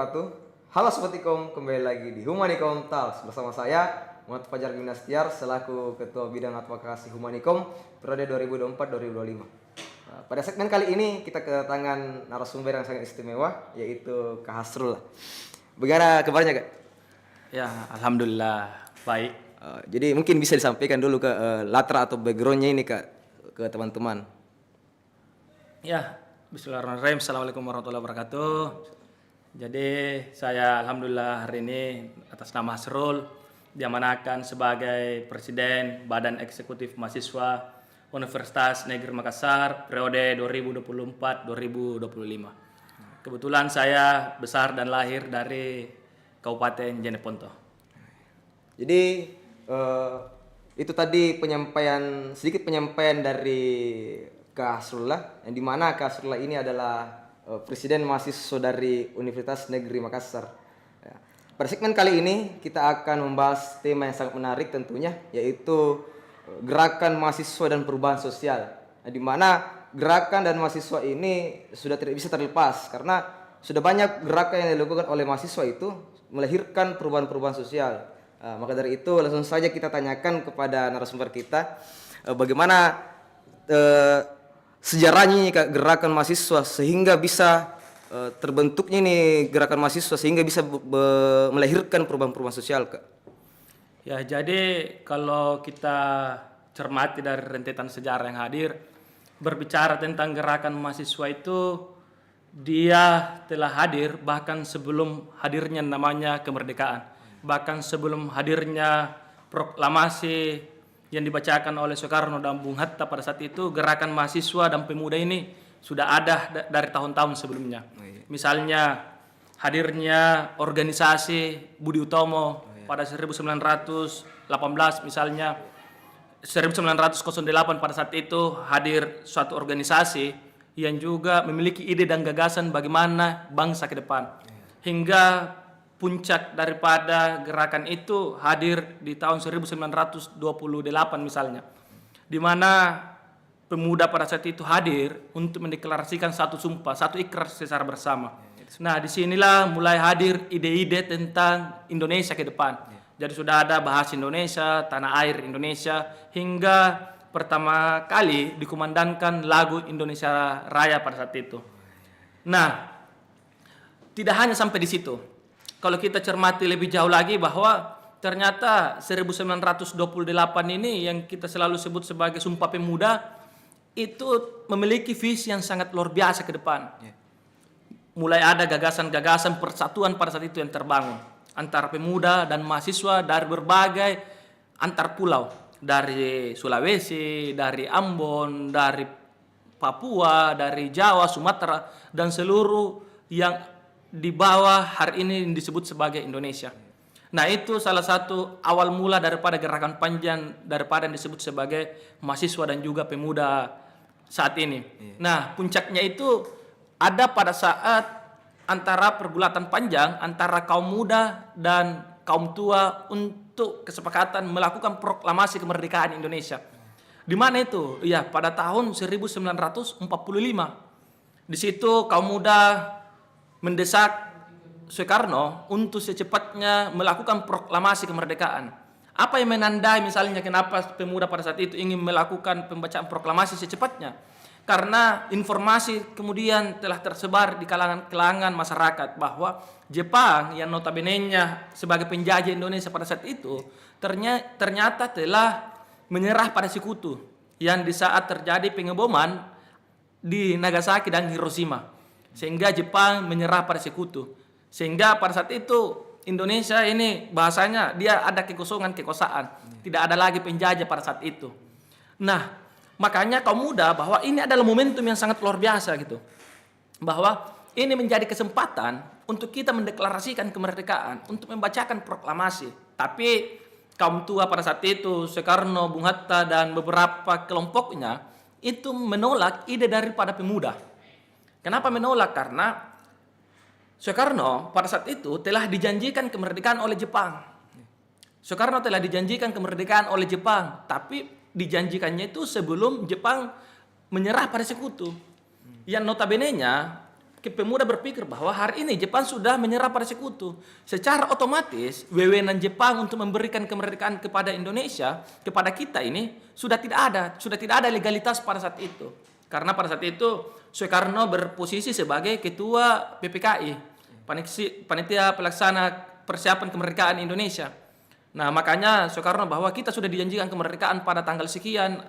wabarakatuh. Halo Sobat Ikom, kembali lagi di Humanikom Talks bersama saya Muhammad Fajar Gimnastiar selaku Ketua Bidang Advokasi Humanikom periode 2024-2025. Pada segmen kali ini kita kedatangan narasumber yang sangat istimewa yaitu Kak Hasrul. Bagaimana kabarnya Kak? Ya, alhamdulillah baik. Jadi mungkin bisa disampaikan dulu ke latar atau backgroundnya ini Kak ke teman-teman. Ya, bismillahirrahmanirrahim. Assalamualaikum warahmatullahi wabarakatuh. Jadi saya alhamdulillah hari ini atas nama Hasrul diamanakan sebagai Presiden Badan Eksekutif Mahasiswa Universitas Negeri Makassar periode 2024-2025. Kebetulan saya besar dan lahir dari Kabupaten Jeneponto. Jadi itu tadi sedikit penyampaian dari Kak Hasrullah, yang dimana Kak Hasrullah ini adalah Presiden Mahasiswa dari Universitas Negeri Makassar. Ya. Pada segmen kali ini kita akan membahas tema yang sangat menarik tentunya, yaitu gerakan mahasiswa dan perubahan sosial. Nah, di mana gerakan dan mahasiswa ini sudah tidak bisa terlepas karena sudah banyak gerakan yang dilakukan oleh mahasiswa itu melahirkan perubahan-perubahan sosial. Maka dari itu langsung saja kita tanyakan kepada narasumber kita bagaimana sejarahnya gerakan mahasiswa sehingga bisa terbentuknya nih gerakan mahasiswa sehingga bisa melahirkan perubahan-perubahan sosial Kak. Ya, jadi kalau kita cermati dari rentetan sejarah yang hadir berbicara tentang gerakan mahasiswa itu dia telah hadir bahkan sebelum hadirnya namanya kemerdekaan, bahkan sebelum hadirnya proklamasi yang dibacakan oleh Soekarno dan Bung Hatta pada saat itu. Gerakan mahasiswa dan pemuda ini sudah ada dari tahun-tahun sebelumnya. Misalnya hadirnya organisasi Budi Utomo pada 1918 misalnya, 1908 pada saat itu hadir suatu organisasi yang juga memiliki ide dan gagasan bagaimana bangsa ke depan. Hingga puncak daripada gerakan itu hadir di tahun 1928 misalnya, di mana pemuda pada saat itu hadir untuk mendeklarasikan satu sumpah, satu ikrar secara bersama. Nah, disinilah mulai hadir ide-ide tentang Indonesia ke depan. Jadi sudah ada bahasa Indonesia, tanah air Indonesia, hingga pertama kali dikumandangkan lagu Indonesia Raya pada saat itu. Nah, tidak hanya sampai di situ. Kalau kita cermati lebih jauh lagi bahwa ternyata 1928 ini yang kita selalu sebut sebagai Sumpah Pemuda itu memiliki visi yang sangat luar biasa ke depan. Mulai ada gagasan-gagasan persatuan pada saat itu yang terbangun antara pemuda dan mahasiswa dari berbagai antar pulau, dari Sulawesi, dari Ambon, dari Papua, dari Jawa, Sumatera, dan seluruh yang di bawah hari ini disebut sebagai Indonesia. Nah, itu salah satu awal mula daripada gerakan panjang daripada yang disebut sebagai mahasiswa dan juga pemuda saat ini. Nah, puncaknya itu ada pada saat antara pergulatan panjang antara kaum muda dan kaum tua untuk kesepakatan melakukan proklamasi kemerdekaan Indonesia. Di mana itu? Ya, pada tahun 1945. Di situ kaum muda mendesak Soekarno untuk secepatnya melakukan proklamasi kemerdekaan. Apa yang menandai misalnya kenapa pemuda pada saat itu ingin melakukan pembacaan proklamasi secepatnya? Karena informasi kemudian telah tersebar di kalangan masyarakat bahwa Jepang yang notabene-nya sebagai penjajah Indonesia pada saat itu ternyata telah menyerah pada sekutu yang di saat terjadi pengeboman di Nagasaki dan Hiroshima. Sehingga Jepang menyerah pada sekutu. Sehingga pada saat itu Indonesia ini bahasanya dia ada kekosongan, kekuasaan. Tidak ada lagi penjajah pada saat itu. Nah, makanya kaum muda bahwa ini adalah momentum yang sangat luar biasa gitu. Bahwa ini menjadi kesempatan untuk kita mendeklarasikan kemerdekaan, untuk membacakan proklamasi. Tapi kaum tua pada saat itu, Soekarno, Bung Hatta, dan beberapa kelompoknya itu menolak ide daripada pemuda. Kenapa menolak? Karena Soekarno pada saat itu telah dijanjikan kemerdekaan oleh Jepang. Soekarno telah dijanjikan kemerdekaan oleh Jepang, tapi dijanjikannya itu sebelum Jepang menyerah pada sekutu. Yang notabene-nya pemuda berpikir bahwa hari ini Jepang sudah menyerah pada sekutu. Secara otomatis, wewenang Jepang untuk memberikan kemerdekaan kepada Indonesia, kepada kita ini, sudah tidak ada legalitas pada saat itu. Karena pada saat itu, Soekarno berposisi sebagai ketua PPKI, Panitia Pelaksana Persiapan Kemerdekaan Indonesia. Nah, makanya Soekarno bahwa kita sudah dijanjikan kemerdekaan pada tanggal sekian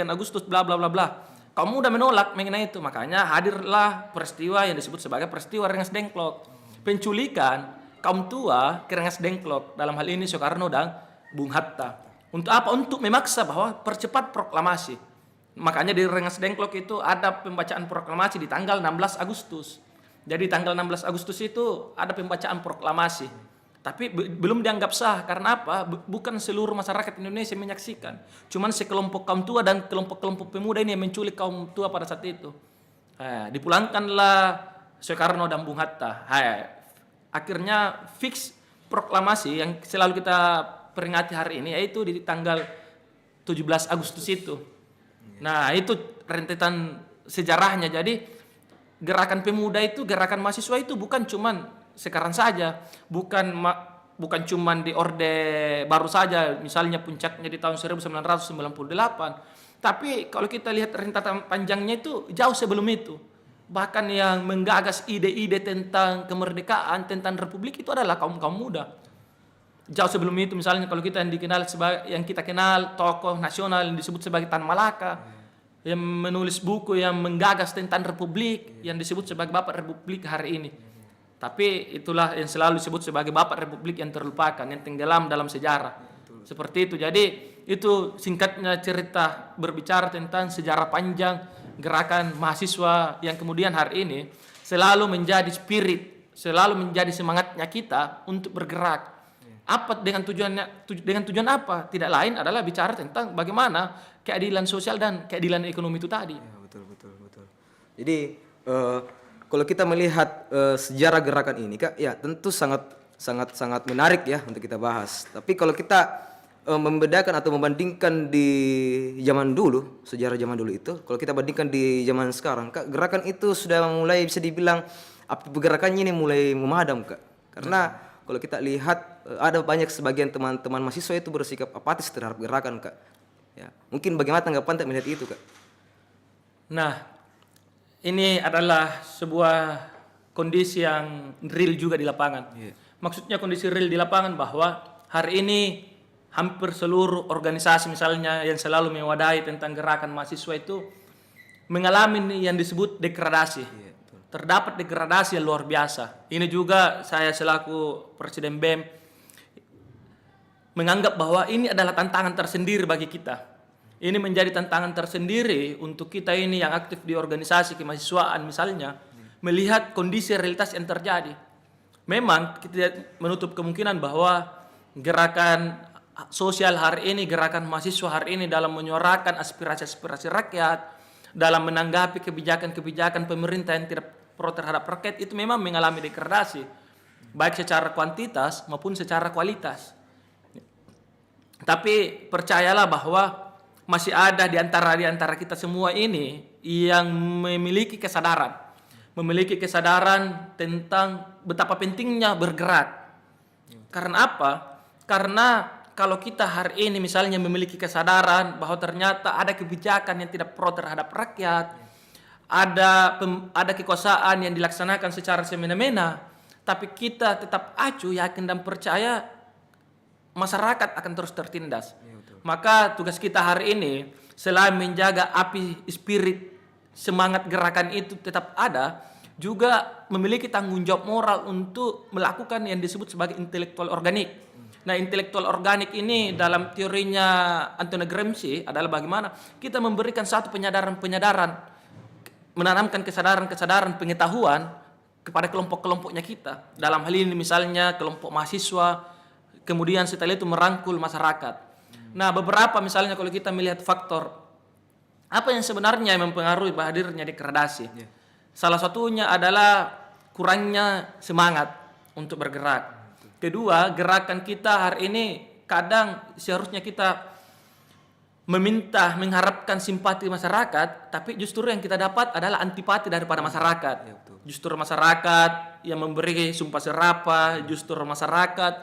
Agustus, bla bla bla bla. Kaum muda menolak mengenai itu, makanya hadirlah peristiwa yang disebut sebagai peristiwa Rengas Dengklok. Penculikan kaum tua ke Rengas Dengklok, dalam hal ini Soekarno dan Bung Hatta. Untuk apa? Untuk memaksa bahwa percepat proklamasi. Makanya di Rengas Dengklok itu ada pembacaan proklamasi di tanggal 16 Agustus. Jadi tanggal 16 Agustus itu ada pembacaan proklamasi. Tapi belum dianggap sah, karena apa? Bukan seluruh masyarakat Indonesia menyaksikan. Cuman sekelompok kaum tua dan kelompok-kelompok pemuda ini yang menculik kaum tua pada saat itu. Dipulangkanlah Soekarno dan Bung Hatta. Akhirnya fix proklamasi yang selalu kita peringati hari ini, yaitu di tanggal 17 Agustus itu. Nah, itu rentetan sejarahnya. Jadi gerakan pemuda itu, gerakan mahasiswa itu bukan cuman sekarang saja, bukan cuman di Orde Baru saja, misalnya puncaknya di tahun 1998. Tapi kalau kita lihat rentetan panjangnya itu jauh sebelum itu. Bahkan yang menggagas ide-ide tentang kemerdekaan, tentang republik itu adalah kaum-kaum muda. Jauh sebelum itu, misalnya kalau kita yang kita kenal tokoh nasional yang disebut sebagai Tan Malaka, yang menulis buku yang menggagas tentang republik, yang disebut sebagai Bapak Republik hari ini. Tapi itulah yang selalu disebut sebagai Bapak Republik yang terlupakan, yang tenggelam dalam sejarah. Seperti itu. Jadi itu singkatnya cerita berbicara tentang sejarah panjang gerakan mahasiswa yang kemudian hari ini selalu menjadi spirit, selalu menjadi semangatnya kita untuk bergerak. Apa dengan tujuan apa? Tidak lain adalah bicara tentang bagaimana keadilan sosial dan keadilan ekonomi itu tadi. Ya, betul. Jadi kalau kita melihat sejarah gerakan ini, Kak, ya tentu sangat menarik ya untuk kita bahas. Tapi kalau kita membedakan atau membandingkan di zaman dulu, sejarah zaman dulu itu, kalau kita bandingkan di zaman sekarang, Kak, gerakan itu sudah mulai bisa dibilang api gerakannya ini mulai memadam, Kak. Karena kalau kita lihat ada banyak sebagian teman-teman mahasiswa itu bersikap apatis terhadap gerakan, Kak. Ya, mungkin bagaimana tanggapan Kak melihat itu, Kak? Nah, ini adalah sebuah kondisi yang real juga di lapangan. Maksudnya kondisi real di lapangan bahwa hari ini hampir seluruh organisasi misalnya yang selalu mewadahi tentang gerakan mahasiswa itu mengalami yang disebut degradasi. Terdapat degradasi yang luar biasa. Ini juga saya selaku Presiden BEM menganggap bahwa ini adalah tantangan tersendiri bagi kita. Ini menjadi tantangan tersendiri untuk kita ini yang aktif di organisasi kemahasiswaan misalnya, melihat kondisi realitas yang terjadi. Memang kita menutup kemungkinan bahwa gerakan sosial hari ini, gerakan mahasiswa hari ini dalam menyuarakan aspirasi-aspirasi rakyat, dalam menanggapi kebijakan-kebijakan pemerintah yang tidak pro terhadap rakyat itu memang mengalami degradasi, baik secara kuantitas maupun secara kualitas. Tapi percayalah bahwa masih ada di antara kita semua ini yang memiliki kesadaran tentang betapa pentingnya bergerak. Karena apa? Karena kalau kita hari ini misalnya memiliki kesadaran bahwa ternyata ada kebijakan yang tidak pro terhadap rakyat, ada kekuasaan yang dilaksanakan secara semena-mena, tapi kita tetap acuh, yakin dan percaya, masyarakat akan terus tertindas. Maka tugas kita hari ini selain menjaga api spirit semangat gerakan itu tetap ada, juga memiliki tanggung jawab moral untuk melakukan yang disebut sebagai intelektual organik. Nah, intelektual organik ini dalam teorinya Antonio Gramsci adalah bagaimana kita memberikan satu penyadaran, menanamkan kesadaran pengetahuan kepada kelompok-kelompoknya kita. Dalam hal ini misalnya kelompok mahasiswa, kemudian setelah itu merangkul masyarakat. Nah, beberapa misalnya kalau kita melihat faktor apa yang sebenarnya mempengaruhi hadirnya degradasi. Salah satunya adalah kurangnya semangat untuk bergerak. Kedua, gerakan kita hari ini kadang seharusnya kita mengharapkan simpati masyarakat, tapi justru yang kita dapat adalah antipati daripada masyarakat. Justru masyarakat yang memberi sumpah serapah, justru masyarakat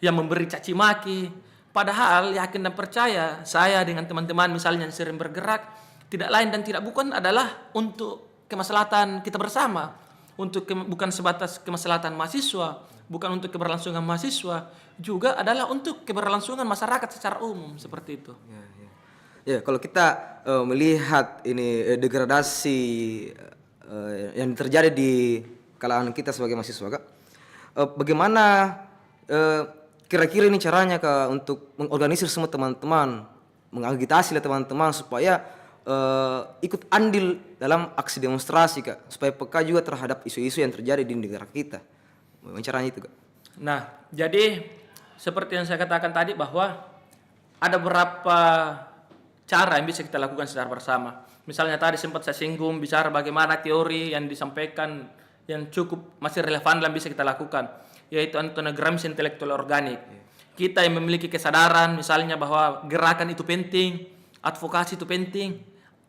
yang memberi caci maki. Padahal yakin dan percaya saya dengan teman-teman misalnya yang sering bergerak, tidak lain dan tidak bukan adalah untuk kemaslahatan kita bersama, bukan sebatas kemaslahatan mahasiswa, bukan untuk keberlangsungan mahasiswa, juga adalah untuk keberlangsungan masyarakat secara umum seperti itu. Ya, kalau kita melihat ini degradasi yang terjadi di kalangan kita sebagai mahasiswa, Kak, bagaimana kira-kira ini caranya Kak untuk mengorganisir semua teman-teman, mengagitasi teman-teman supaya ikut andil dalam aksi demonstrasi, Kak, supaya peka juga terhadap isu-isu yang terjadi di negara kita. Bagaimana caranya itu, Kak? Nah, jadi seperti yang saya katakan tadi bahwa ada beberapa cara yang bisa kita lakukan secara bersama. Misalnya tadi sempat saya singgung bicara bagaimana teori yang disampaikan yang cukup masih relevan dan bisa kita lakukan, yaitu Antonio Gramsci intelektual organik. Kita yang memiliki kesadaran misalnya bahwa gerakan itu penting, advokasi itu penting,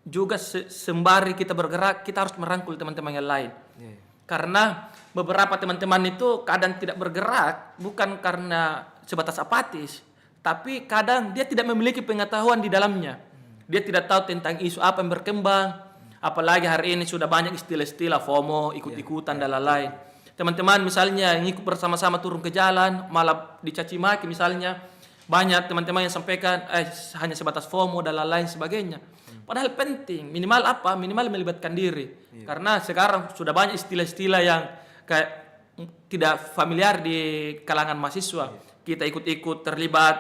juga sembari kita bergerak kita harus merangkul teman-teman yang lain. Karena beberapa teman-teman itu kadang tidak bergerak bukan karena sebatas apatis, tapi kadang dia tidak memiliki pengetahuan di dalamnya. Dia tidak tahu tentang isu apa yang berkembang. Apalagi hari ini sudah banyak istilah-istilah FOMO, ikut-ikutan dan lain-lain. Teman-teman misalnya yang ikut bersama-sama turun ke jalan, malah dicaci maki misalnya. Banyak teman-teman yang sampaikan hanya sebatas FOMO dan lain-lain sebagainya. Padahal penting, minimal apa? Minimal melibatkan diri. Karena sekarang sudah banyak istilah-istilah yang kayak tidak familiar di kalangan mahasiswa. Kita ikut-ikut terlibat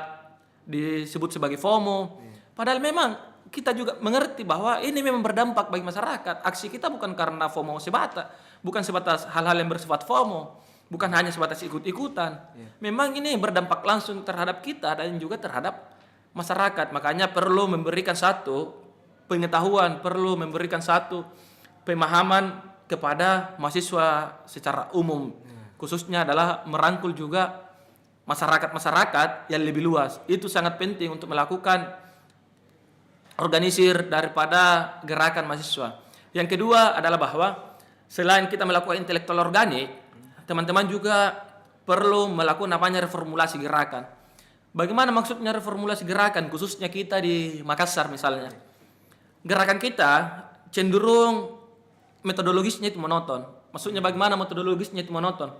disebut sebagai FOMO. Padahal memang kita juga mengerti bahwa ini memang berdampak bagi masyarakat. Aksi kita bukan karena FOMO semata, bukan sebatas hal-hal yang bersifat FOMO, bukan hanya sebatas ikut-ikutan. Memang ini berdampak langsung terhadap kita dan juga terhadap masyarakat. Makanya perlu memberikan satu pengetahuan, perlu memberikan satu pemahaman kepada mahasiswa secara umum. Khususnya adalah merangkul juga masyarakat-masyarakat yang lebih luas. Itu sangat penting untuk melakukan organisir daripada gerakan mahasiswa. Yang kedua adalah bahwa selain kita melakukan intelektual organik, teman-teman juga perlu melakukan namanya reformulasi gerakan. Bagaimana maksudnya reformulasi gerakan, khususnya kita di Makassar misalnya? Gerakan kita cenderung metodologisnya itu monoton. Maksudnya bagaimana metodologisnya itu monoton?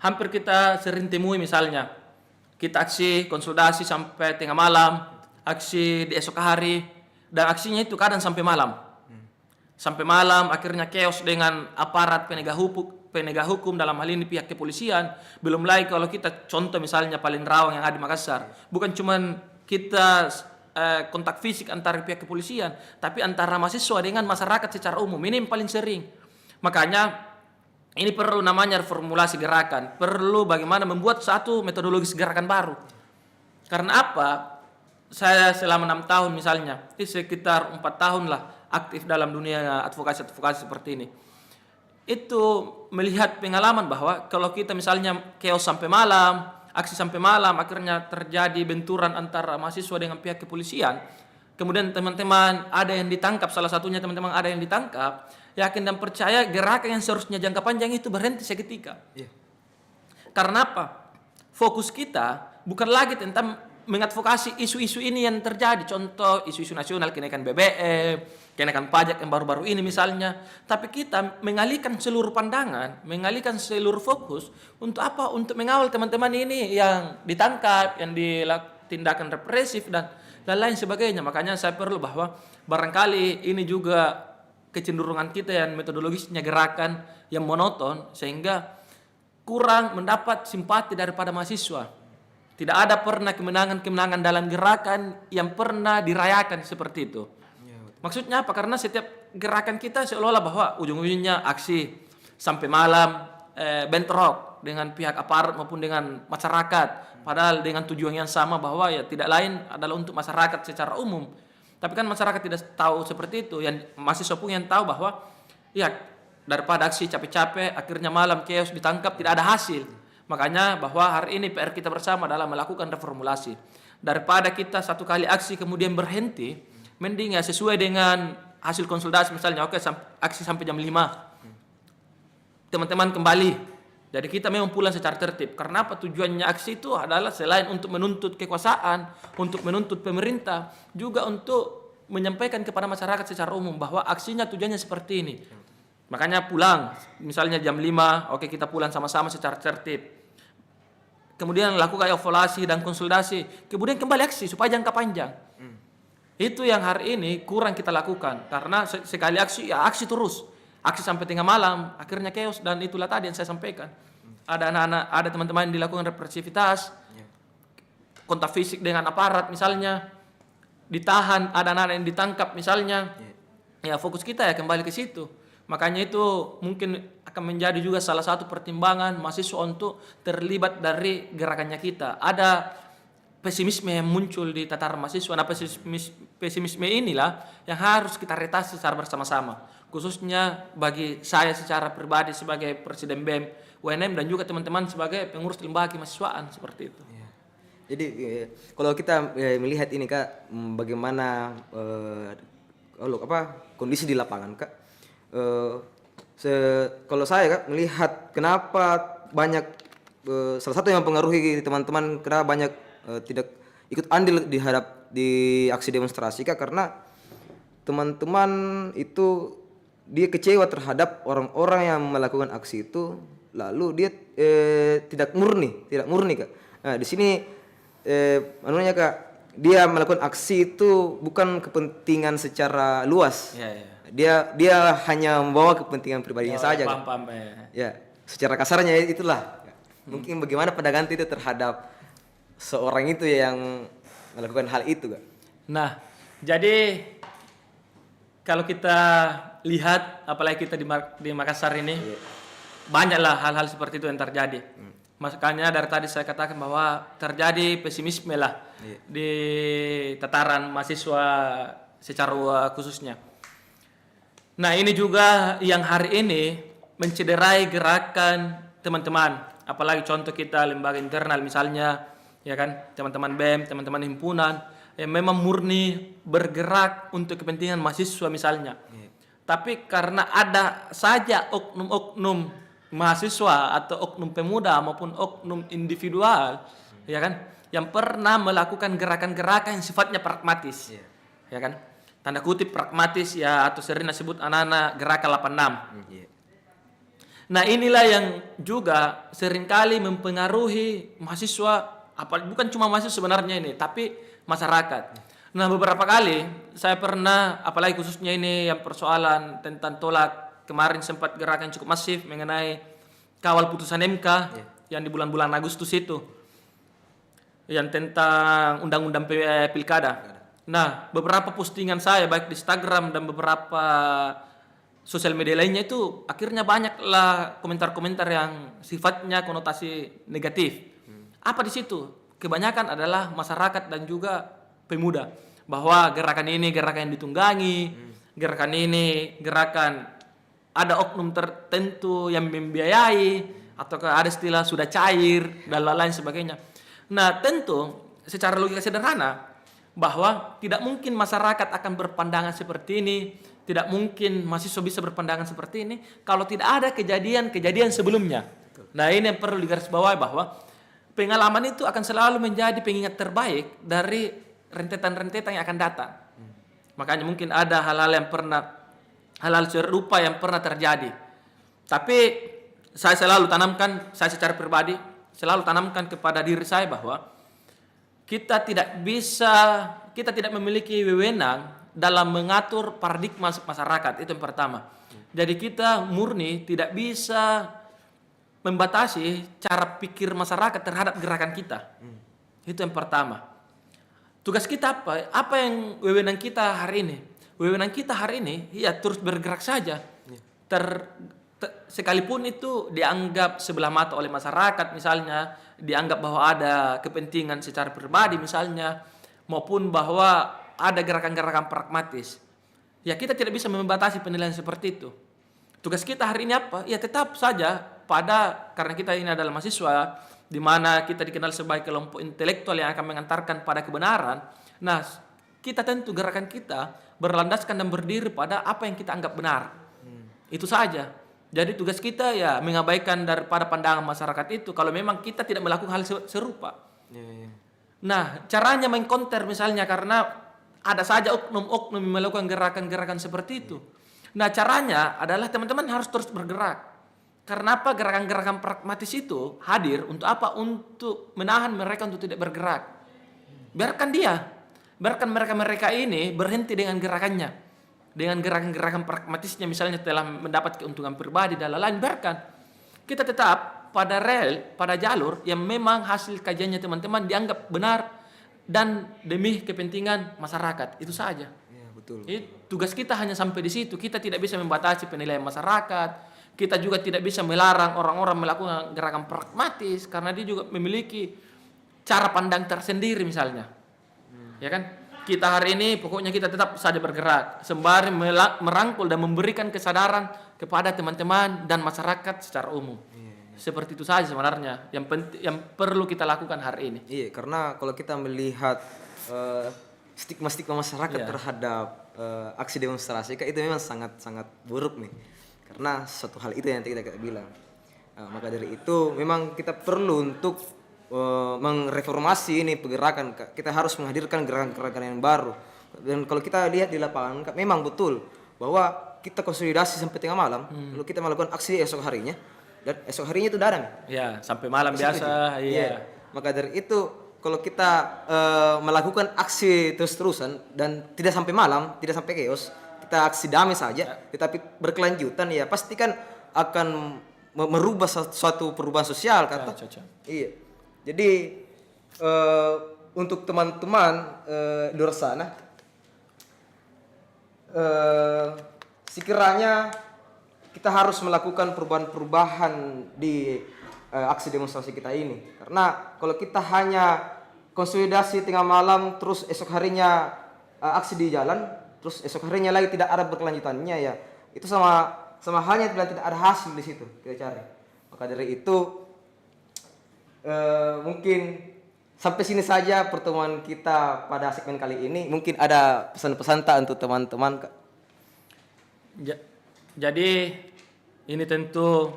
Hampir kita sering temui misalnya, kita aksi konsolidasi sampai tengah malam, aksi di esok hari, dan aksinya itu kadang sampai malam. Sampai malam akhirnya chaos dengan aparat penegak hukum dalam hal ini pihak kepolisian. Belum lagi kalau kita contoh misalnya paling rawan yang ada di Makassar. Bukan cuma kita kontak fisik antara pihak kepolisian, tapi antara mahasiswa dengan masyarakat secara umum. Ini yang paling sering. Makanya ini perlu namanya reformulasi gerakan. Perlu bagaimana membuat satu metodologis gerakan baru. Karena apa? Saya selama 6 tahun misalnya, sekitar 4 tahun lah aktif dalam dunia advokasi seperti ini. Itu melihat pengalaman bahwa kalau kita misalnya chaos sampai malam, aksi sampai malam, akhirnya terjadi benturan antara mahasiswa dengan pihak kepolisian. Kemudian teman-teman ada yang ditangkap, salah satunya teman-teman ada yang ditangkap, yakin dan percaya gerakan yang seharusnya jangka panjang itu berhenti seketika. Karena apa? Fokus kita bukan lagi tentang mengadvokasi isu-isu ini yang terjadi, contoh isu-isu nasional, kenaikan BBM, kenaikan pajak yang baru-baru ini misalnya, tapi kita mengalihkan seluruh pandangan, mengalihkan seluruh fokus untuk apa? Untuk mengawal teman-teman ini yang ditangkap, yang tindakan represif dan lain sebagainya. Makanya saya perlu bahwa barangkali ini juga kecenderungan kita yang metodologisnya gerakan yang monoton sehingga kurang mendapat simpati daripada mahasiswa. Tidak ada pernah kemenangan-kemenangan dalam gerakan yang pernah dirayakan seperti itu. Maksudnya apa? Karena setiap gerakan kita seolah-olah bahwa ujung-ujungnya aksi sampai malam, bentrok dengan pihak aparat maupun dengan masyarakat. Padahal dengan tujuan yang sama bahwa ya tidak lain adalah untuk masyarakat secara umum. Tapi kan masyarakat tidak tahu seperti itu. Yang mahasiswa pun yang tahu bahwa ya daripada aksi capek-capek, akhirnya malam chaos ditangkap tidak ada hasil. Makanya bahwa hari ini PR kita bersama adalah melakukan reformulasi. Daripada kita satu kali aksi kemudian berhenti, mending ya sesuai dengan hasil konsultasi misalnya, oke aksi sampai jam 5. Teman-teman kembali. Jadi kita memang pulang secara tertib. Karena apa? Tujuannya aksi itu adalah selain untuk menuntut kekuasaan, untuk menuntut pemerintah, juga untuk menyampaikan kepada masyarakat secara umum bahwa aksinya tujuannya seperti ini. Makanya pulang, misalnya jam 5, oke kita pulang sama-sama secara tertib. Kemudian lakukan evaluasi dan konsultasi, kemudian kembali aksi supaya jangka panjang. Itu yang hari ini kurang kita lakukan, karena sekali aksi, ya aksi terus. Aksi sampai tengah malam, akhirnya chaos, dan itulah tadi yang saya sampaikan. Ada anak-anak, ada teman-teman yang dilakukan represivitas, kontak fisik dengan aparat misalnya, ditahan, ada anak-anak yang ditangkap misalnya. Ya fokus kita ya kembali ke situ. Makanya itu mungkin akan menjadi juga salah satu pertimbangan mahasiswa untuk terlibat dari gerakannya kita. Ada pesimisme yang muncul di tataran mahasiswa. Nah pesimisme inilah yang harus kita retasi secara bersama-sama. Khususnya bagi saya secara pribadi sebagai Presiden BEM, UNM, dan juga teman-teman sebagai pengurus lembaga kemahasiswaan seperti itu. Jadi kalau kita melihat ini Kak, bagaimana kondisi di lapangan Kak. Kalau saya Kak melihat kenapa banyak salah satu yang mempengaruhi teman-teman kenapa banyak tidak ikut andil di aksi demonstrasi Kak, karena teman-teman itu dia kecewa terhadap orang-orang yang melakukan aksi itu, lalu dia tidak murni Kak. Nah di sini anunya Kak, dia melakukan aksi itu bukan kepentingan secara luas. Dia hanya membawa kepentingan pribadinya saja. Paham, ya. Secara kasarnya itulah. Mungkin bagaimana pandangan itu terhadap seorang itu yang melakukan hal itu, Kak. Nah, jadi kalau kita lihat, apalagi kita di Makassar ini, banyaklah hal-hal seperti itu yang terjadi. Makanya dari tadi saya katakan bahwa terjadi pesimisme lah di tataran mahasiswa secara khususnya. Nah ini juga yang hari ini mencederai gerakan teman-teman, apalagi contoh kita lembaga internal misalnya, ya kan, teman-teman BEM, teman-teman himpunan yang memang murni bergerak untuk kepentingan mahasiswa misalnya. Tapi karena ada saja oknum-oknum mahasiswa atau oknum pemuda maupun oknum individual, ya kan, yang pernah melakukan gerakan-gerakan yang sifatnya pragmatis, ya kan. Tanda kutip pragmatis ya, atau sering disebut anak-anak gerakan 86. Nah inilah yang juga seringkali mempengaruhi mahasiswa, bukan cuma mahasiswa sebenarnya ini, tapi masyarakat. Nah beberapa kali saya pernah, apalagi khususnya ini yang persoalan tentang tolak, kemarin sempat gerakan cukup masif mengenai kawal putusan MK yang di bulan-bulan Agustus itu, yang tentang undang-undang pilkada. Nah, beberapa postingan saya baik di Instagram dan beberapa sosial media lainnya itu akhirnya banyaklah komentar-komentar yang sifatnya konotasi negatif. Apa di situ? Kebanyakan adalah masyarakat dan juga pemuda, bahwa gerakan ini gerakan yang ditunggangi, gerakan ini gerakan ada oknum tertentu yang membiayai, atau ada istilah sudah cair dan lain-lain sebagainya. Nah, tentu secara logika sederhana bahwa tidak mungkin masyarakat akan berpandangan seperti ini, tidak mungkin mahasiswa bisa berpandangan seperti ini kalau tidak ada kejadian-kejadian sebelumnya. Nah ini yang perlu digarisbawahi, bahwa pengalaman itu akan selalu menjadi pengingat terbaik dari rentetan-rentetan yang akan datang. Makanya mungkin ada hal-hal serupa yang pernah terjadi. Tapi saya selalu tanamkan, saya secara pribadi selalu tanamkan kepada diri saya bahwa kita tidak memiliki wewenang dalam mengatur paradigma masyarakat, itu yang pertama. Jadi kita murni tidak bisa membatasi cara pikir masyarakat terhadap gerakan kita. Itu yang pertama. Tugas kita apa? Apa yang wewenang kita hari ini? Wewenang kita hari ini ya terus bergerak saja. Sekalipun itu dianggap sebelah mata oleh masyarakat misalnya, dianggap bahwa ada kepentingan secara pribadi misalnya, maupun bahwa ada gerakan-gerakan pragmatis, ya kita tidak bisa membatasi penilaian seperti itu. Tugas kita hari ini apa? Ya tetap saja karena kita ini adalah mahasiswa, di mana kita dikenal sebagai kelompok intelektual yang akan mengantarkan pada kebenaran. Nah, kita tentu gerakan kita berlandaskan dan berdiri pada apa yang kita anggap benar. Itu saja. Jadi tugas kita ya mengabaikan daripada pandangan masyarakat itu kalau memang kita tidak melakukan hal serupa. Nah, caranya mengkonter misalnya karena ada saja oknum-oknum yang melakukan gerakan-gerakan seperti itu. Nah, caranya adalah teman-teman harus terus bergerak. Karena apa? Gerakan-gerakan pragmatis itu hadir untuk apa? Untuk menahan mereka untuk tidak bergerak. Biarkan mereka ini berhenti dengan gerakannya. Dengan gerakan-gerakan pragmatisnya misalnya telah mendapat keuntungan pribadi dan lain-lain, biarkan. Kita tetap pada pada jalur yang memang hasil kajiannya teman-teman dianggap benar dan demi kepentingan masyarakat. Itu saja. Ya, betul. Tugas kita hanya sampai di situ. Kita tidak bisa membatasi penilaian masyarakat. Kita juga tidak bisa melarang orang-orang melakukan gerakan pragmatis karena dia juga memiliki cara pandang tersendiri misalnya. Ya kan? Kita hari ini pokoknya kita tetap saja bergerak sembari merangkul dan memberikan kesadaran kepada teman-teman dan masyarakat secara umum. Seperti itu saja sebenarnya yang perlu kita lakukan hari ini. Iya, karena kalau kita melihat stigma-stigma masyarakat terhadap aksi demonstrasi itu memang sangat-sangat buruk nih. Karena suatu hal itu yang kita bilang. Maka dari itu memang kita perlu untuk mengreformasi ini pergerakan. Kita harus menghadirkan gerakan-gerakan yang baru. Dan kalau kita lihat di lapangan memang betul bahwa kita konsolidasi sampai tengah malam, lalu kita melakukan aksi esok harinya dan esok harinya itu dadang. Ya, sampai malam biasa. Iya. Maka dari itu kalau kita melakukan aksi terus-terusan dan tidak sampai malam, tidak sampai chaos, kita aksi damai saja, tetapi berkelanjutan ya pasti kan akan merubah suatu perubahan sosial kata. Iya. Jadi untuk teman-teman di luar sana, sekiranya kita harus melakukan perubahan-perubahan di aksi demonstrasi kita ini. Karena kalau kita hanya konsolidasi tengah malam, terus esok harinya aksi di jalan, terus esok harinya lagi tidak ada berkelanjutannya ya, itu sama halnya tidak ada hasil di situ kita cari. Maka dari itu mungkin sampai sini saja pertemuan kita pada segmen kali ini. Mungkin ada pesan-pesan tak untuk teman-teman, Kak? Jadi ini tentu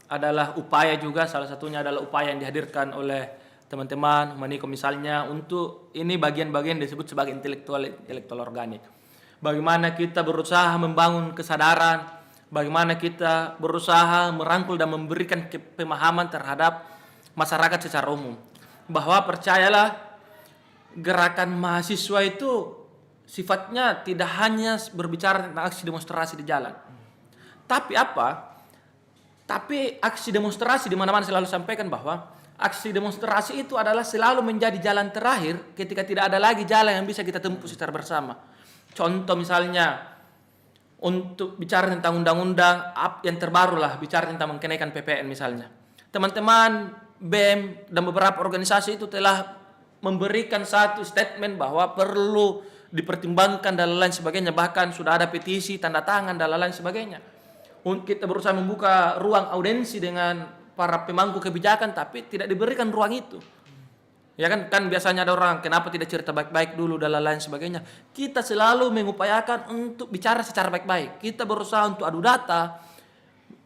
adalah upaya juga, salah satunya adalah upaya yang dihadirkan oleh teman-teman Maniko misalnya untuk ini bagian-bagian disebut sebagai intelektual organik. Bagaimana kita berusaha membangun kesadaran, bagaimana kita berusaha merangkul dan memberikan pemahaman terhadap masyarakat secara umum, bahwa percayalah gerakan mahasiswa itu sifatnya tidak hanya berbicara tentang aksi demonstrasi di jalan, tapi aksi demonstrasi di mana-mana selalu sampaikan bahwa aksi demonstrasi itu adalah selalu menjadi jalan terakhir ketika tidak ada lagi jalan yang bisa kita tempuh secara bersama. Contoh misalnya untuk bicara tentang undang-undang yang terbaru lah, bicara tentang kenaikan PPN misalnya. Teman-teman BEM dan beberapa organisasi itu telah memberikan satu statement bahwa perlu dipertimbangkan dan lain sebagainya, bahkan sudah ada petisi, tanda tangan dan lain sebagainya. Kita berusaha membuka ruang audensi dengan para pemangku kebijakan, tapi tidak diberikan ruang itu. Ya kan biasanya ada orang kenapa tidak cerita baik-baik dulu dan lain sebagainya. Kita selalu mengupayakan untuk bicara secara baik-baik. Kita berusaha untuk adu data,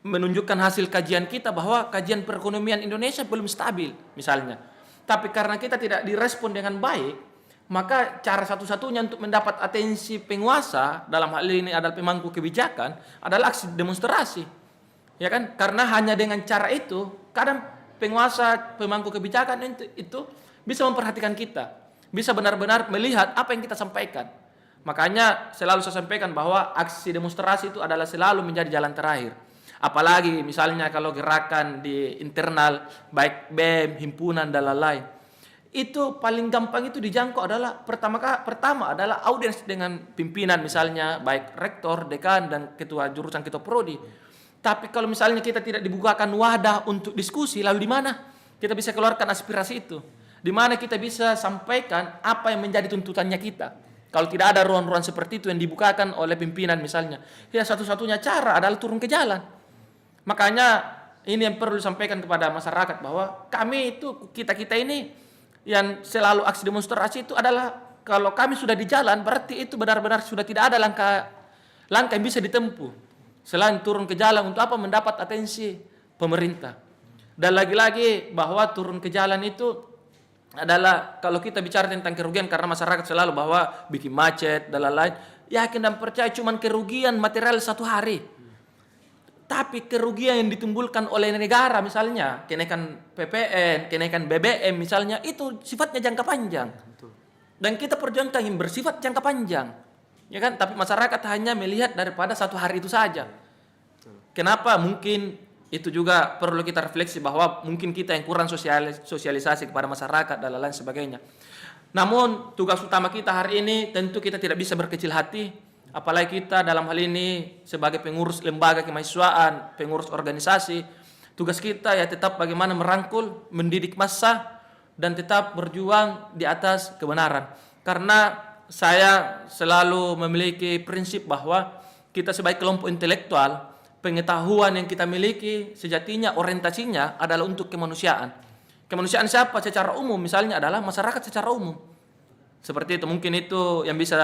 menunjukkan hasil kajian kita bahwa kajian perekonomian Indonesia belum stabil misalnya. Tapi karena kita tidak direspon dengan baik, maka cara satu-satunya untuk mendapat atensi penguasa, dalam hal ini adalah pemangku kebijakan, adalah aksi demonstrasi. Ya kan? Karena hanya dengan cara itu, kadang penguasa, pemangku kebijakan itu bisa memperhatikan kita, bisa benar-benar melihat apa yang kita sampaikan. Makanya selalu saya sampaikan bahwa aksi demonstrasi itu adalah selalu menjadi jalan terakhir. Apalagi misalnya kalau gerakan di internal, baik BEM, himpunan, dan lain-lain. Itu paling gampang itu dijangkau adalah pertama adalah audiens dengan pimpinan misalnya, baik rektor, dekan, dan ketua jurusan, ketua prodi. Tapi kalau misalnya kita tidak dibukakan wadah untuk diskusi, lalu di mana kita bisa keluarkan aspirasi itu? Di mana kita bisa sampaikan apa yang menjadi tuntutannya kita? Kalau tidak ada ruang-ruang seperti itu yang dibukakan oleh pimpinan misalnya, ya satu-satunya cara adalah turun ke jalan. Makanya ini yang perlu disampaikan kepada masyarakat bahwa kami itu kita ini yang selalu aksi demonstrasi itu adalah kalau kami sudah di jalan berarti itu benar-benar sudah tidak ada langkah yang bisa ditempuh selain turun ke jalan untuk apa mendapat atensi pemerintah. Dan lagi-lagi bahwa turun ke jalan itu adalah kalau kita bicara tentang kerugian karena masyarakat selalu bahwa bikin macet dan lain-lain, yakin dan percaya cuman kerugian material 1 hari. Tapi kerugian yang ditimbulkan oleh negara misalnya kenaikan PPN, kenaikan BBM misalnya itu sifatnya jangka panjang. Dan kita perjuangkan yang bersifat jangka panjang. Ya kan? Tapi masyarakat hanya melihat daripada 1 hari itu saja. Kenapa? Mungkin itu juga perlu kita refleksi bahwa mungkin kita yang kurang sosialisasi kepada masyarakat dan lain sebagainya. Namun tugas utama kita hari ini tentu kita tidak bisa berkecil hati, apalagi kita dalam hal ini sebagai pengurus lembaga kemahasiswaan, pengurus organisasi, tugas kita ya tetap bagaimana merangkul, mendidik massa dan tetap berjuang di atas kebenaran. Karena saya selalu memiliki prinsip bahwa kita sebagai kelompok intelektual, pengetahuan yang kita miliki sejatinya orientasinya adalah untuk kemanusiaan. Kemanusiaan siapa? Secara umum misalnya adalah masyarakat secara umum. Seperti itu, mungkin itu yang bisa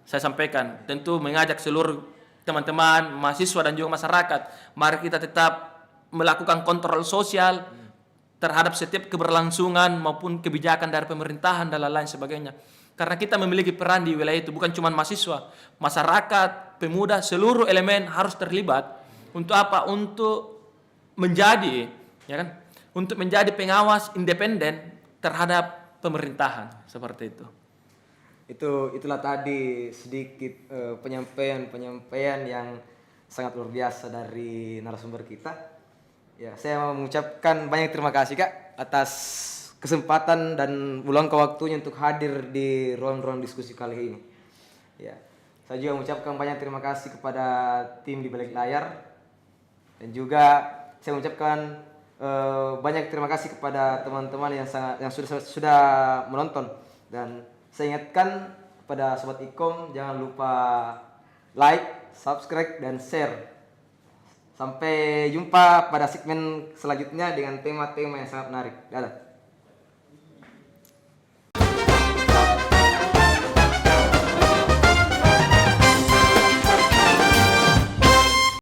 saya sampaikan. Tentu mengajak seluruh teman-teman, mahasiswa dan juga masyarakat, mari kita tetap melakukan kontrol sosial terhadap setiap keberlangsungan maupun kebijakan dari pemerintahan dan lain-lain sebagainya. Karena kita memiliki peran di wilayah itu, bukan cuma mahasiswa, masyarakat, pemuda, seluruh elemen harus terlibat. Untuk apa? Untuk menjadi, ya kan? Untuk menjadi pengawas independen terhadap pemerintahan, seperti itu. Itulah tadi sedikit penyampaian yang sangat luar biasa dari narasumber kita. Ya, saya mau mengucapkan banyak terima kasih Kak atas kesempatan dan meluangkan waktunya untuk hadir di ruang-ruang diskusi kali ini. Ya, saya juga mengucapkan banyak terima kasih kepada tim di balik layar dan juga saya mengucapkan banyak terima kasih kepada teman-teman yang sudah menonton dan saya ingatkan kepada sobat Ikom jangan lupa like, subscribe dan share. Sampai jumpa pada segmen selanjutnya dengan tema-tema yang sangat menarik. Dadah.